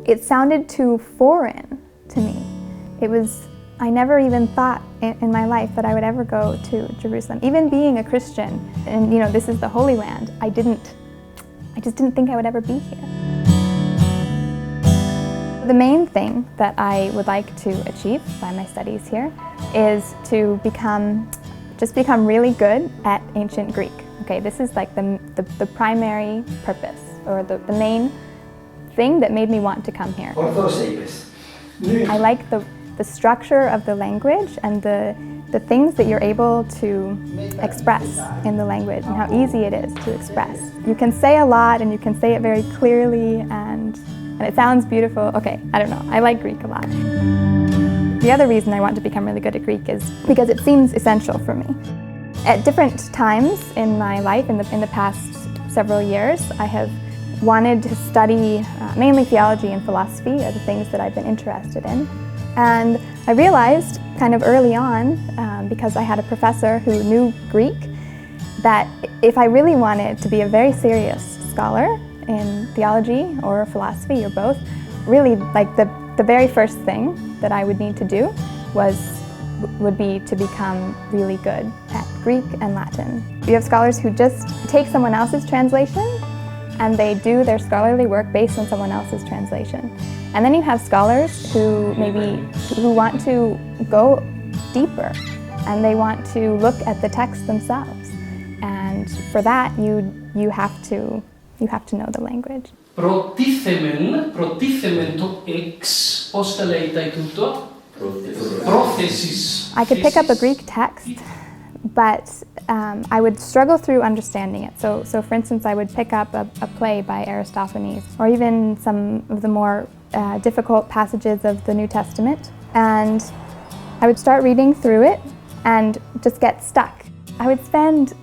it sounded too foreign to me. I never even thought in my life that I would ever go to Jerusalem. Even being a Christian, and this is the Holy Land, I just didn't think I would ever be here. The main thing that I would like to achieve by my studies here is to become really good at ancient Greek. Okay, this is like the primary purpose, or the main thing that made me want to come here. I like the structure of the language and the things that you're able to express in the language and how easy it is to express. You can say a lot and you can say it very clearly and it sounds beautiful. Okay, I don't know, I like Greek a lot. The other reason I want to become really good at Greek is because it seems essential for me. At different times in my life, in the past several years, I have wanted to study mainly theology and philosophy are the things that I've been interested in. And I realized kind of early on, because I had a professor who knew Greek, that if I really wanted to be a very serious scholar in theology or philosophy or both, really like the very first thing that I would need to do would be to become really good at Greek and Latin. You have scholars who just take someone else's translation and they do their scholarly work based on someone else's translation. And then you have scholars who want to go deeper and they want to look at the text themselves. And for that, you have to know the language. Προτίθεμεν το εξ, πώς τα λέει τα τούτο? Πρόθεσης. I could pick up a Greek text, but I would struggle through understanding it. So for instance, I would pick up a play by Aristophanes, or even some of the more difficult passages of the New Testament, and I would start reading through it and just get stuck. I would spend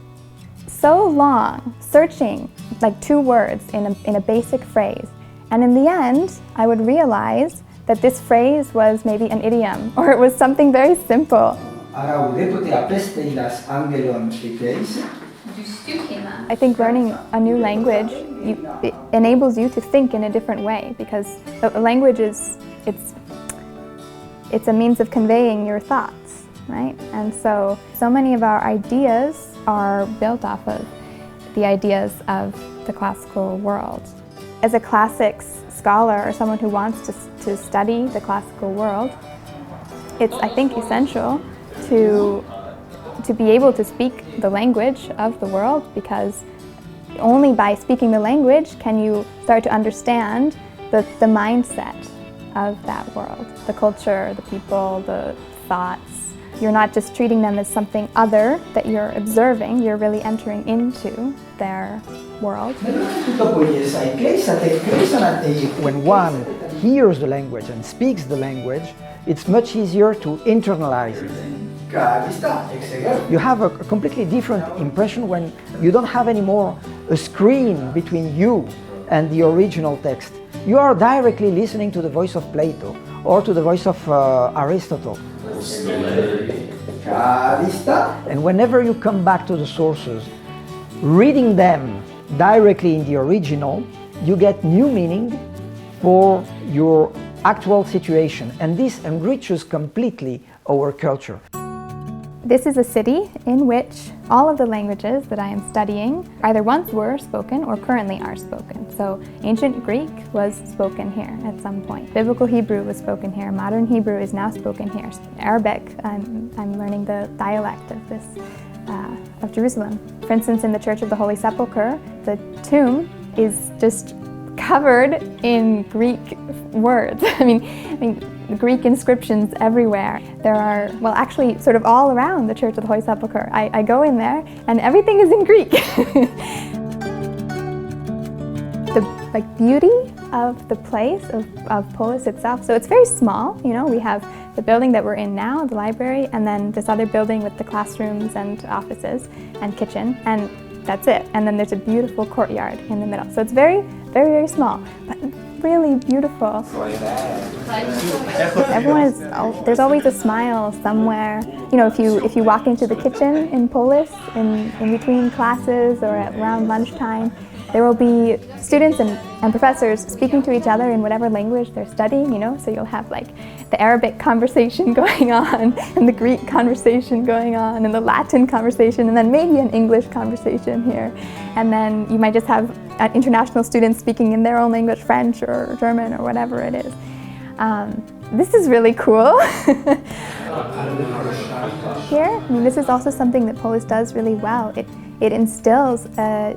so long searching like two words in a basic phrase, and in the end I would realize that this phrase was maybe an idiom, or it was something very simple. I think learning a new language it enables you to think in a different way, because a language it's a means of conveying your thoughts, right? And so many of our ideas are built off of the ideas of the classical world. As a classics scholar or someone who wants to study the classical world, it's, I think, essential to be able to speak the language of the world, because only by speaking the language can you start to understand the mindset of that world, the culture, the people, the thoughts. You're not just treating them as something other that you're observing, you're really entering into their world. When one hears the language and speaks the language, it's much easier to internalize it. You have a completely different impression when you don't have anymore a screen between you and the original text. You are directly listening to the voice of Plato or to the voice of Aristotle. And whenever you come back to the sources, reading them directly in the original, you get new meaning for your actual situation, and this enriches completely our culture. This is a city in which all of the languages that I am studying either once were spoken or currently are spoken. So ancient Greek was spoken here at some point. Biblical Hebrew was spoken here. Modern Hebrew is now spoken here. Arabic, I'm learning the dialect of this, of Jerusalem. For instance, in the Church of the Holy Sepulchre, the tomb is just covered in Greek words. I mean, Greek inscriptions everywhere. There are, well, actually sort of all around the Church of the Holy Sepulchre. I go in there and everything is in Greek. The beauty of the place, of Polis itself, so it's very small. You know, we have the building that we're in now, the library, and then this other building with the classrooms and offices and kitchen, and that's it. And then there's a beautiful courtyard in the middle. So it's very, very, very small, but really beautiful. There's always a smile somewhere. You know, if you walk into the kitchen in Polis, in between classes or around lunchtime, there will be students and professors speaking to each other in whatever language they're studying, you know, so you'll have like the Arabic conversation going on, and the Greek conversation going on, and the Latin conversation, and then maybe an English conversation here. And then you might just have international students speaking in their own language, French or German or whatever it is. This is really cool. Here, I mean, this is also something that Polis does really well. It instills a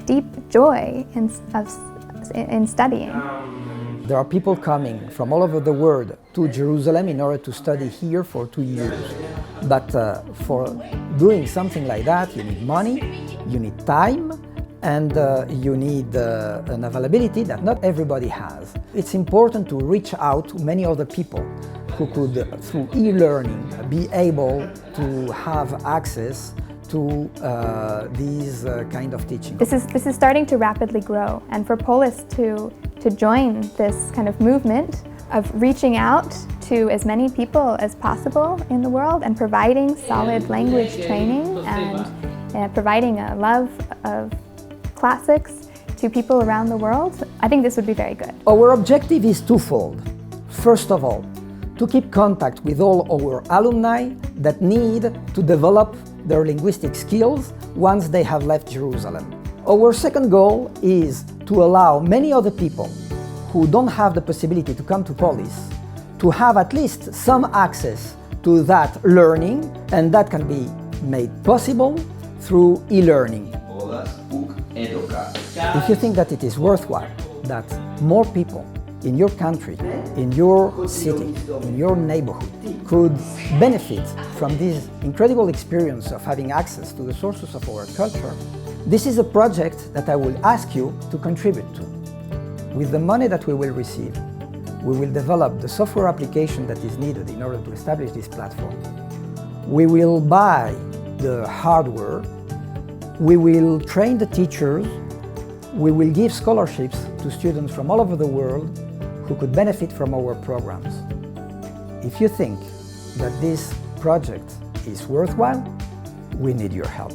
deep joy in studying. There are people coming from all over the world to Jerusalem in order to study here for 2 years. But for doing something like that, you need money, you need time, and you need an availability that not everybody has. It's important to reach out to many other people who could, through e-learning, be able to have access to these kind of teaching. This is starting to rapidly grow, and for Polis to join this kind of movement of reaching out to as many people as possible in the world and providing solid language training and providing a love of classics to people around the world, I think this would be very good. Our objective is twofold. First of all, to keep contact with all our alumni that need to develop their linguistic skills once they have left Jerusalem. Our second goal is to allow many other people who don't have the possibility to come to Polis to have at least some access to that learning, and that can be made possible through e-learning. If you think that it is worthwhile that more people in your country, in your city, in your neighborhood could benefit from this incredible experience of having access to the sources of our culture, this is a project that I will ask you to contribute to. With the money that we will receive, we will develop the software application that is needed in order to establish this platform. We will buy the hardware, we will train the teachers, we will give scholarships to students from all over the world who could benefit from our programs. If you think that this project is worthwhile, we need your help.